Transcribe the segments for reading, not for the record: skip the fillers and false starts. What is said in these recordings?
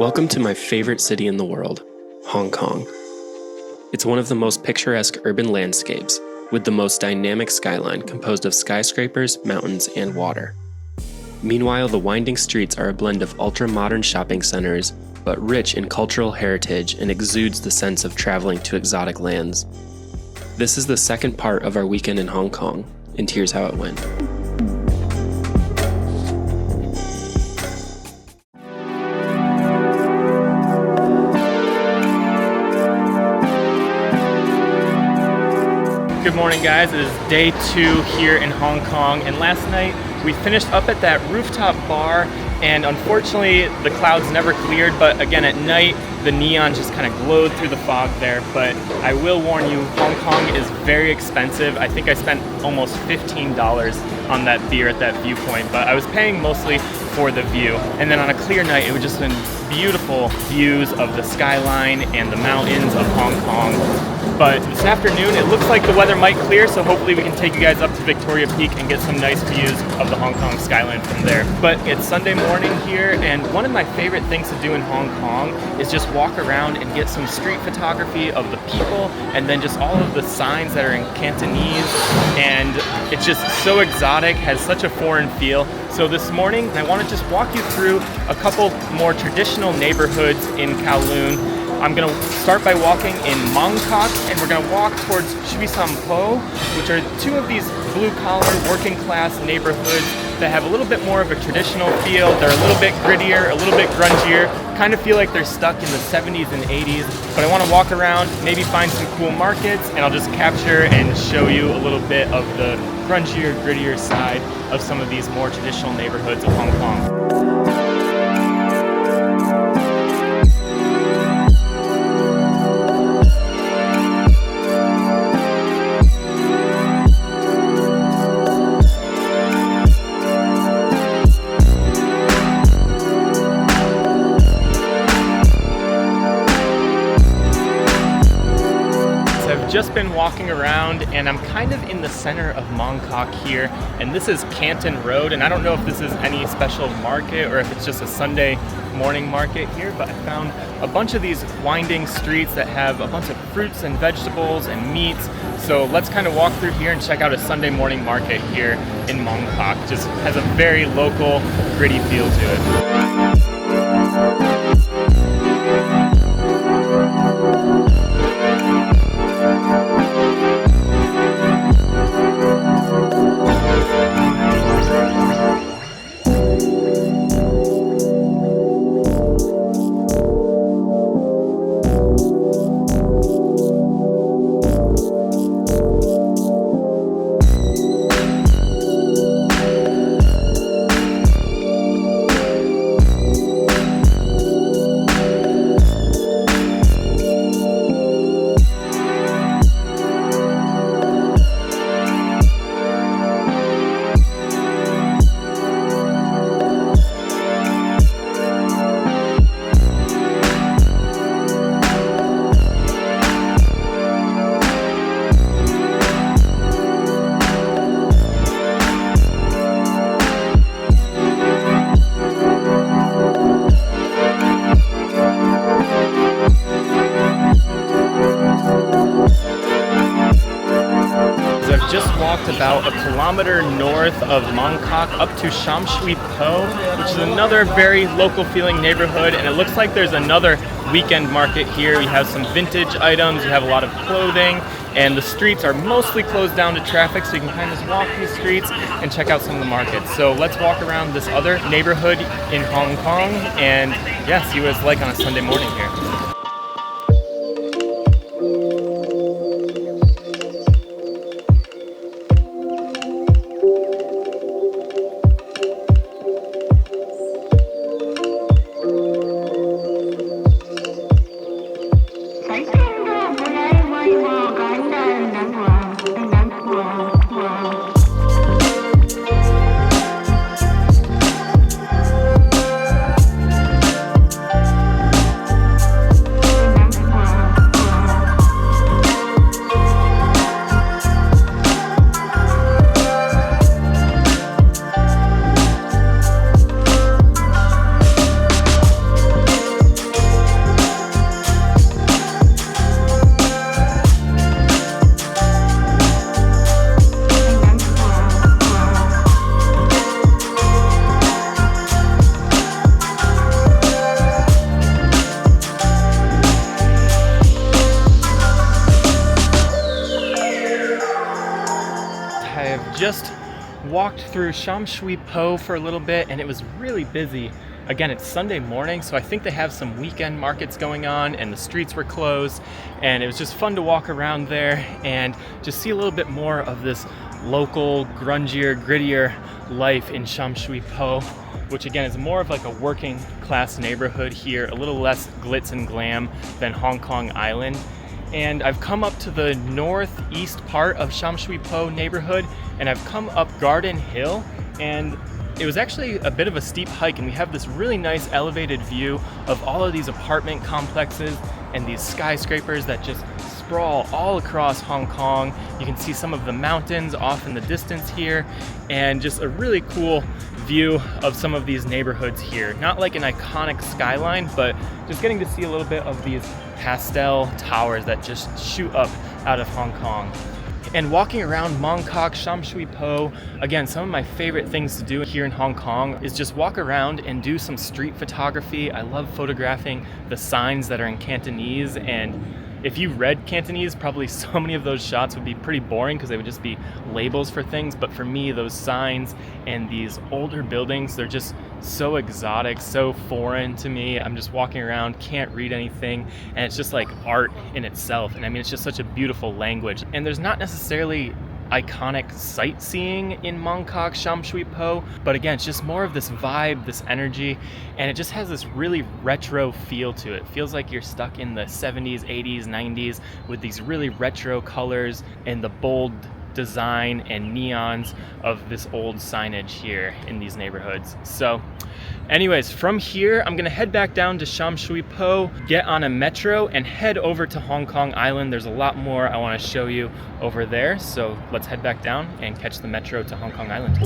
Welcome to my favorite city in the world, Hong Kong. It's one of the most picturesque urban landscapes, with the most dynamic skyline composed of skyscrapers, mountains, and water. Meanwhile, the winding streets are a blend of ultra-modern shopping centers, but rich in cultural heritage and exudes the sense of traveling to exotic lands. This is the second part of our weekend in Hong Kong, and here's how it went. Good morning, guys. It is day 2 here in Hong Kong, and last night we finished up at that rooftop bar, and unfortunately the clouds never cleared, but again at night the neon just kind of glowed through the fog there. But I will warn you, Hong Kong is very expensive. I think I spent almost $15 on that beer at that viewpoint, but I was paying mostly for the view. And then on a clear night, it would just been beautiful views of the skyline and the mountains of Hong Kong. But this afternoon, it looks like the weather might clear, so hopefully we can take you guys up to Victoria Peak and get some nice views of the Hong Kong skyline from there. But it's Sunday morning here, and one of my favorite things to do in Hong Kong is just walk around and get some street photography of the people, and then just all of the signs that are in Cantonese, and it's just so exotic, has such a foreign feel. So this morning, I want to just walk you through a couple more traditional neighborhoods in Kowloon. I'm going to start by walking in Mong Kok, and we're going to walk towards Shui Sam Po, which are two of these blue-collar, working-class neighborhoods that have a little bit more of a traditional feel. They're a little bit grittier, a little bit grungier, kind of feel like they're stuck in the 70s and 80s. But I want to walk around, maybe find some cool markets, and I'll just capture and show you a little bit of the grungier, grittier side of some of these more traditional neighborhoods of Hong Kong. Just been walking around, and I'm kind of in the center of Mong Kok here, and this is Canton Road, and I don't know if this is any special market or if it's just a Sunday morning market here, but I found a bunch of these winding streets that have a bunch of fruits and vegetables and meats. So let's kind of walk through here and check out a Sunday morning market here in Mong Kok. Just has a very local, gritty feel to it. Just walked about a kilometer north of Mong Kok up to Sham Shui Po, which is another very local feeling neighborhood, and it looks like there's another weekend market here. We have some vintage items, we have a lot of clothing, and the streets are mostly closed down to traffic, so you can kind of just walk these streets and check out some of the markets. So let's walk around this other neighborhood in Hong Kong and see what it's like on a Sunday morning here. walked through Sham Shui Po for a little bit, and it was really busy. Again, it's Sunday morning, so I think they have some weekend markets going on, and the streets were closed, and it was just fun to walk around there and just see a little bit more of this local, grungier, grittier life in Sham Shui Po, which again is more of like a working class neighborhood here, a little less glitz and glam than Hong Kong Island. And I've come up to the northeast part of Sham Shui Po neighborhood, and I've come up Garden Hill, and it was actually a bit of a steep hike, and we have this really nice elevated view of all of these apartment complexes and these skyscrapers that just sprawl all across Hong Kong. You can see some of the mountains off in the distance here, and just a really cool view of some of these neighborhoods here. Not like an iconic skyline, but just getting to see a little bit of these pastel towers that just shoot up out of Hong Kong. And walking around Mong Kok, Sham Shui Po, again, some of my favorite things to do here in Hong Kong is just walk around and do some street photography. I love photographing the signs that are in Cantonese, and if you read Cantonese, probably so many of those shots would be pretty boring because they would just be labels for things. But for me, those signs and these older buildings, they're just so exotic, so foreign to me. I'm just walking around, can't read anything, and it's just like art in itself. And I mean, it's just such a beautiful language. And there's not necessarily iconic sightseeing in Mong Kok, Sham Shui Po, but again, it's just more of this vibe, this energy, and it just has this really retro feel to it. It feels like you're stuck in the 70s, 80s, 90s with these really retro colors and the bold design and neons of this old signage here in these neighborhoods. So anyways, from here, I'm gonna head back down to Sham Shui Po, get on a metro, and head over to Hong Kong Island. There's a lot more I wanna show you over there, so let's head back down and catch the metro to Hong Kong Island.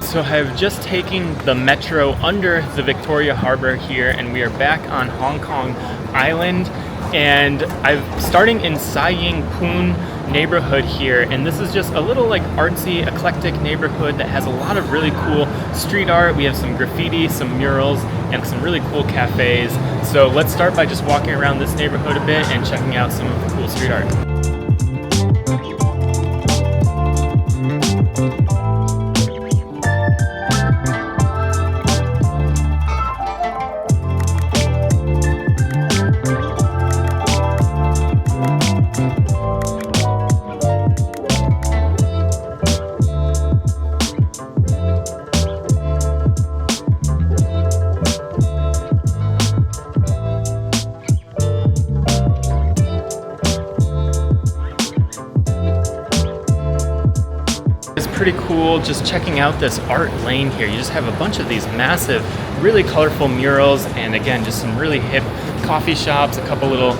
So I've just taken the metro under the Victoria Harbour here, and we are back on Hong Kong Island, and I'm starting in Sai Ying Pun neighborhood here, and this is just a little like artsy, eclectic neighborhood that has a lot of really cool street art. We have some graffiti, some murals, and some really cool cafes. So let's start by just walking around this neighborhood a bit and checking out some of the cool street art. Pretty cool just checking out this art lane here. You just have a bunch of these massive, really colorful murals, and again, just some really hip coffee shops, a couple little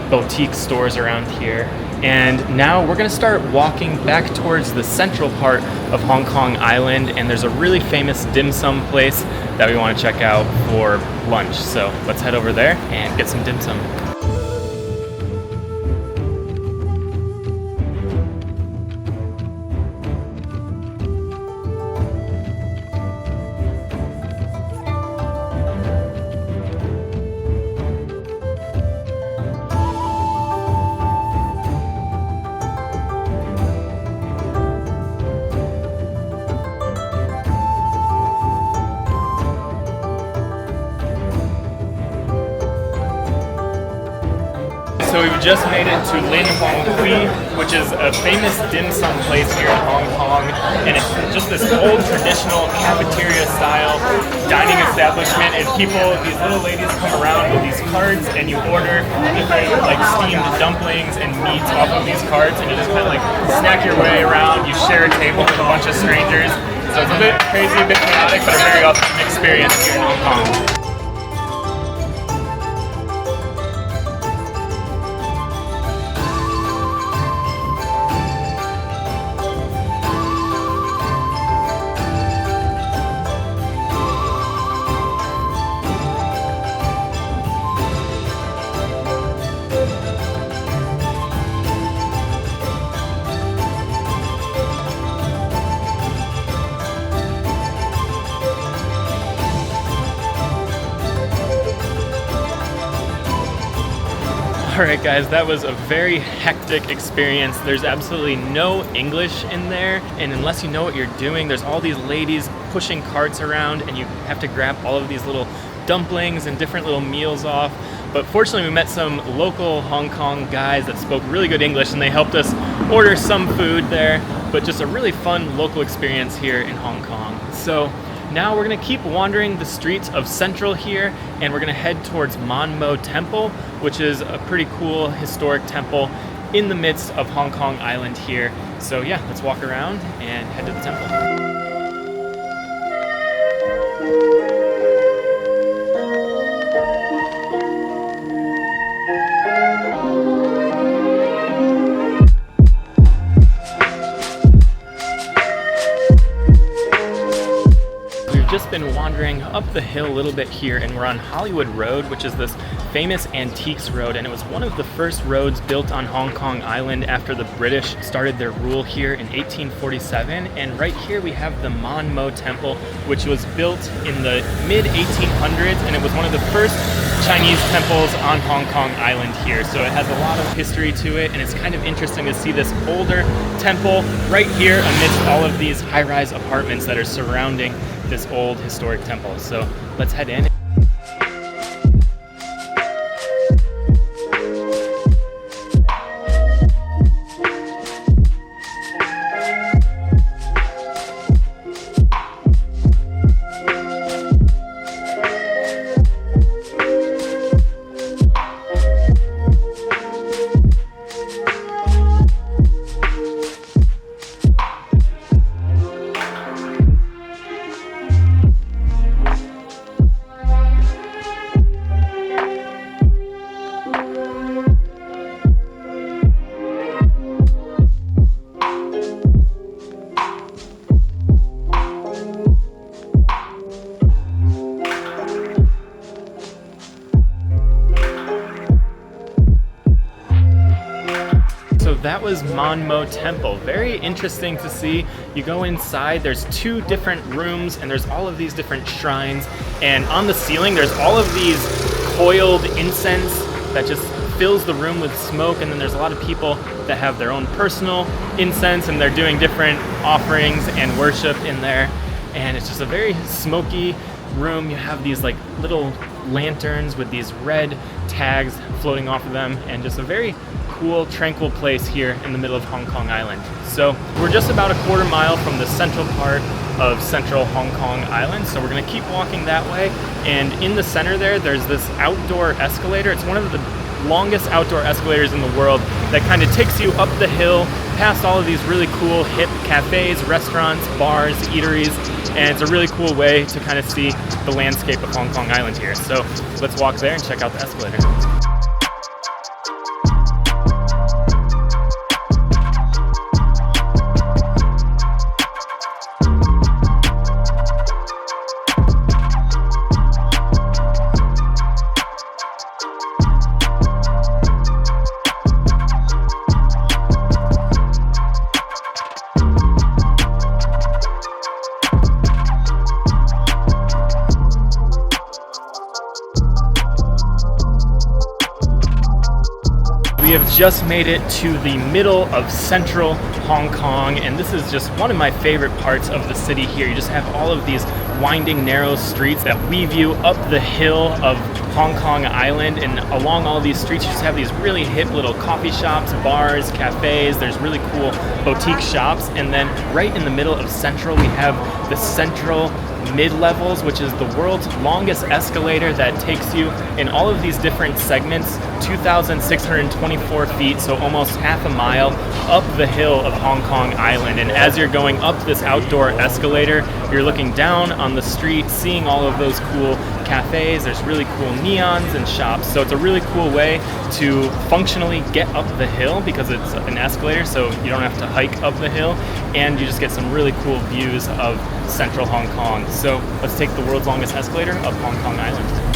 boutique stores around here. And now we're gonna start walking back towards the central part of Hong Kong Island, and there's a really famous dim sum place that we wanna check out for lunch. So let's head over there and get some dim sum. So we've just made it to Lin Hong Kui, which is a famous dim sum place here in Hong Kong, and it's just this old traditional cafeteria style dining establishment, and these little ladies come around with these cards, and you order different like steamed dumplings and meats off of these cards, and you just kind of like snack your way around. You share a table with a bunch of strangers, so it's a bit crazy, a bit chaotic, but a very authentic experience here in Hong Kong. All right, guys, that was a very hectic experience. There's absolutely no English in there, and unless you know what you're doing, there's all these ladies pushing carts around, and you have to grab all of these little dumplings and different little meals off. But fortunately, we met some local Hong Kong guys that spoke really good English, and they helped us order some food there. But just a really fun local experience here in Hong Kong. So now we're gonna keep wandering the streets of Central here, and we're gonna head towards Mon Mo Temple, which is a pretty cool historic temple in the midst of Hong Kong Island here. So yeah, let's walk around and head to the temple. Just been wandering up the hill a little bit here, and we're on Hollywood Road, which is this famous antiques road, and it was one of the first roads built on Hong Kong Island after the British started their rule here in 1847. And right here we have the Mon Mo Temple, which was built in the mid-1800s, and it was one of the first Chinese temples on Hong Kong Island here. So it has a lot of history to it, and it's kind of interesting to see this older temple right here amidst all of these high-rise apartments that are surrounding this old historic temple. So let's head in. That was Mon Mo Temple. Very interesting to see. You go inside, there's two different rooms, and there's all of these different shrines, and on the ceiling there's all of these coiled incense that just fills the room with smoke, and then there's a lot of people that have their own personal incense, and they're doing different offerings and worship in there, and it's just a very smoky room. You have these like little lanterns with these red tags floating off of them, and just a very cool, tranquil place here in the middle of Hong Kong Island. So we're just about a quarter mile from the central part of central Hong Kong Island, so we're gonna keep walking that way, and in the center there's this outdoor escalator. It's one of the longest outdoor escalators in the world that kind of takes you up the hill past all of these really cool hip cafes, restaurants, bars, eateries, and it's a really cool way to kind of see the landscape of Hong Kong Island here. So let's walk there and check out the escalator. We have just made it to the middle of central Hong Kong, and this is just one of my favorite parts of the city here. You just have all of these winding, narrow streets that weave you up the hill of Hong Kong Island, and along all these streets you just have these really hip little coffee shops, bars, cafes. There's really cool boutique shops, and then right in the middle of Central we have the Central mid-levels, which is the world's longest escalator that takes you in all of these different segments, 2,624 feet, so almost half a mile up the hill of Hong Kong Island. And as you're going up this outdoor escalator, you're looking down on the street, seeing all of those cool cafes. There's really cool neons and shops, so it's a really cool way to functionally get up the hill because it's an escalator, so you don't have to hike up the hill, and you just get some really cool views of central Hong Kong. So let's take the world's longest escalator up Hong Kong Island.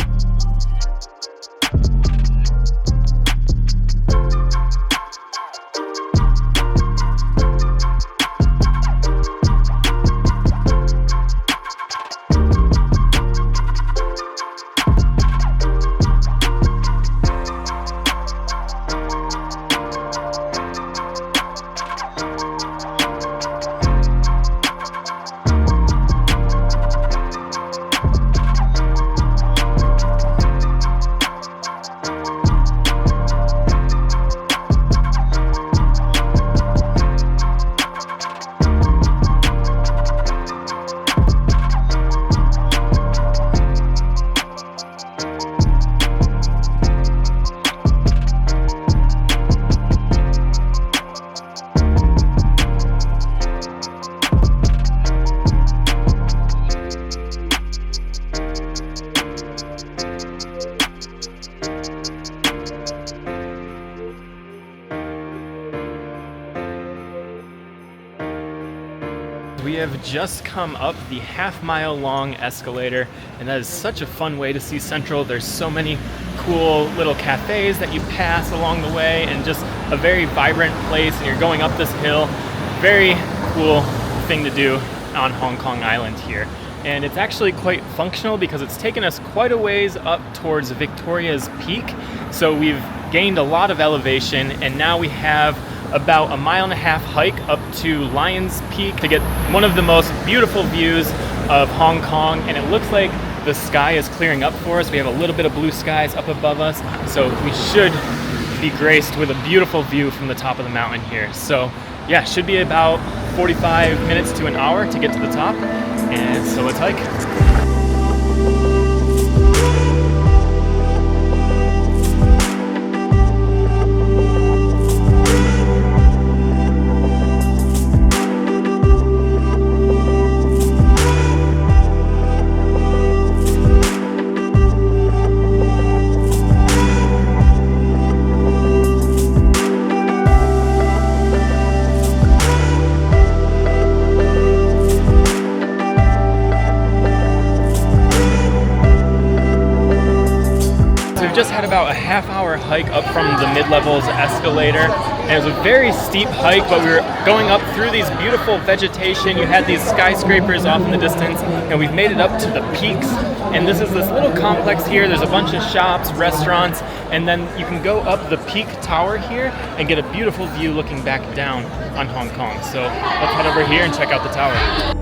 We have just come up the half-mile long escalator, and that is such a fun way to see Central. There's so many cool little cafes that you pass along the way, and just a very vibrant place, and you're going up this hill. Very cool thing to do on Hong Kong Island here. And it's actually quite functional because it's taken us quite a ways up towards Victoria's Peak. So we've gained a lot of elevation, and now we have about 1.5 mile hike up to Lion's Peak to get one of the most beautiful views of Hong Kong. And it looks like the sky is clearing up for us. We have a little bit of blue skies up above us, so we should be graced with a beautiful view from the top of the mountain here. So yeah, should be about 45 minutes to an hour to get to the top, and so let's hike. Just had about a half-hour hike up from the mid-levels escalator, and it was a very steep hike, but we were going up through these beautiful vegetation. You had these skyscrapers off in the distance, and we've made it up to the peaks. And this is this little complex here. There's a bunch of shops, restaurants, and then you can go up the peak tower here and get a beautiful view looking back down on Hong Kong. So let's head over here and check out the tower.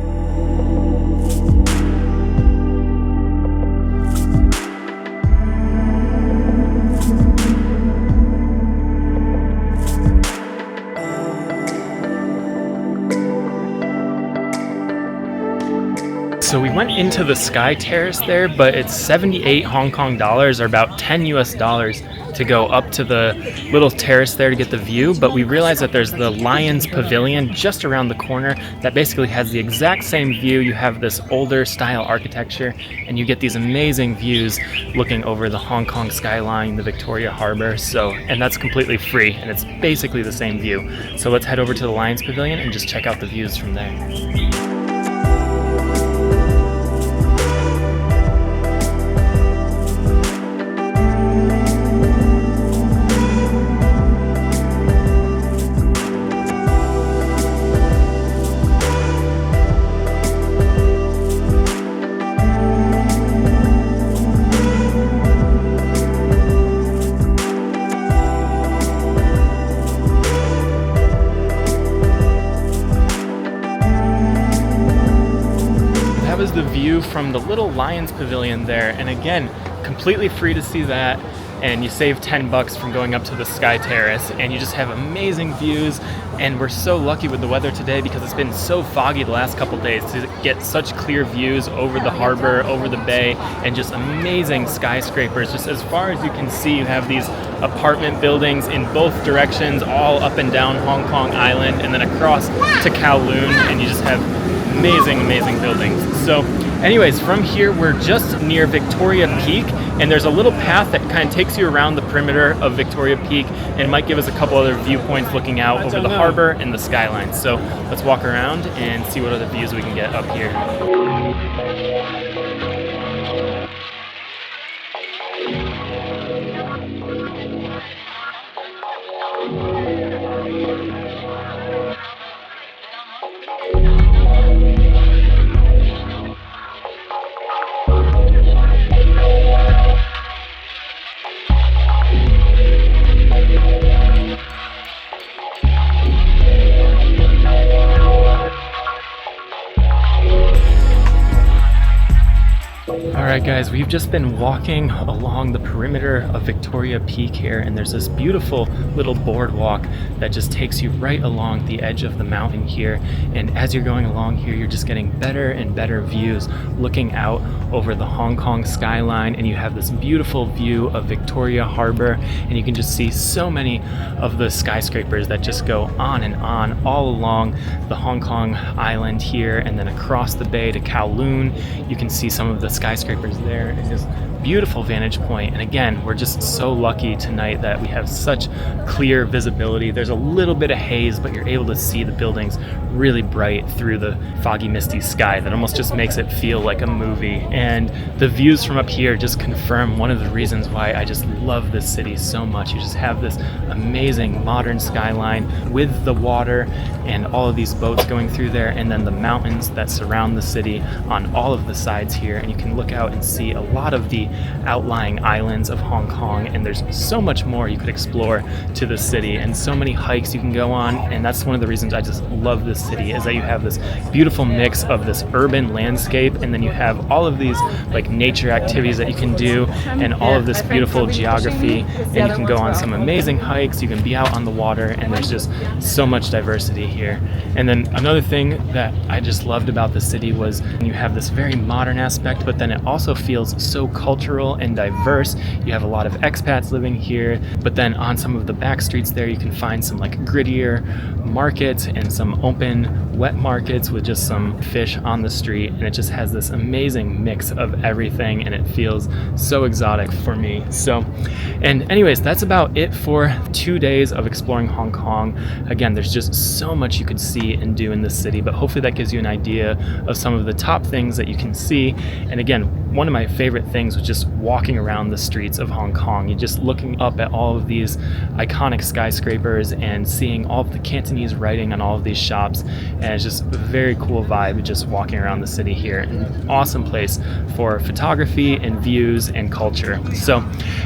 So we went into the Sky Terrace there, but it's 78 Hong Kong dollars, or about 10 US dollars, to go up to the little terrace there to get the view. But we realized that there's the Lions Pavilion just around the corner that basically has the exact same view. You have this older style architecture, and you get these amazing views looking over the Hong Kong skyline, the Victoria Harbor. So, and that's completely free, and it's basically the same view. So let's head over to the Lions Pavilion and just check out the views from there. Was the view from the little Lions Pavilion there, and again, completely free to see that, and you save 10 bucks from going up to the Sky Terrace, and you just have amazing views. And we're so lucky with the weather today because it's been so foggy the last couple days to get such clear views over the harbor, over the bay, and just amazing skyscrapers. Just as far as you can see, you have these apartment buildings in both directions, all up and down Hong Kong Island, and then across to Kowloon, and you just have amazing buildings. So anyways, from here we're just near Victoria Peak, and there's a little path that kind of takes you around the perimeter of Victoria Peak and might give us a couple other viewpoints looking out over the harbor and the skyline. So let's walk around and see what other views we can get up here. Alright guys, we've just been walking along the perimeter of Victoria Peak here, and there's this beautiful little boardwalk that just takes you right along the edge of the mountain here. And as you're going along here, you're just getting better and better views looking out over the Hong Kong skyline, and you have this beautiful view of Victoria Harbor, and you can just see so many of the skyscrapers that just go on and on all along the Hong Kong island here, and then across the bay to Kowloon. You can see some of the skyscrapers there, and just beautiful vantage point. And again, we're just so lucky tonight that we have such clear visibility. There's a little bit of haze, but you're able to see the buildings really bright through the foggy, misty sky that almost just makes it feel like a movie. And the views from up here just confirm one of the reasons why I just love this city so much. You just have this amazing modern skyline with the water and all of these boats going through there, and then the mountains that surround the city on all of the sides here. And you can look out and see a lot of the outlying islands of Hong Kong, and there's so much more you could explore to the city and so many hikes you can go on. And that's one of the reasons I just love this city, is that you have this beautiful mix of this urban landscape, and then you have all of these like nature activities that you can do, and all of this beautiful geography, and you can go on some amazing hikes, you can be out on the water, and there's just so much diversity here. And then another thing that I just loved about the city was you have this very modern aspect, but then it also feels so cultural and diverse. You have a lot of expats living here, but then on some of the back streets there you can find some like grittier markets and some open wet markets with just some fish on the street, and it just has this amazing mix of everything, and it feels so exotic for me. So, and anyways, that's about it for 2 days of exploring Hong Kong. Again, there's just so much you could see and do in this city, but hopefully that gives you an idea of some of the top things that you can see. And again, one of my favorite things was just walking around the streets of Hong Kong. You're just looking up at all of these iconic skyscrapers and seeing all of the Cantonese writing on all of these shops, and it's just a very cool vibe just walking around the city here. An awesome place for photography and views and culture. So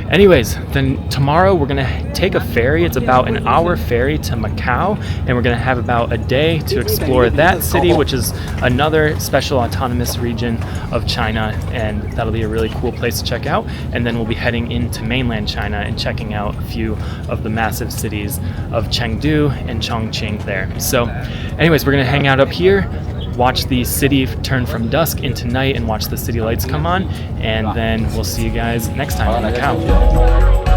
anyways, then tomorrow we're gonna take a ferry. It's about an hour ferry to Macau, and we're gonna have about a day to explore that city, which is another special autonomous region of China, and that'll be a really cool place to check out. And then we'll be heading into mainland China and checking out a few of the massive cities of Chengdu and Chongqing there. So anyways, we're gonna hang out up here, watch the city turn from dusk into night, and watch the city lights come on, and then we'll see you guys next time in Macau.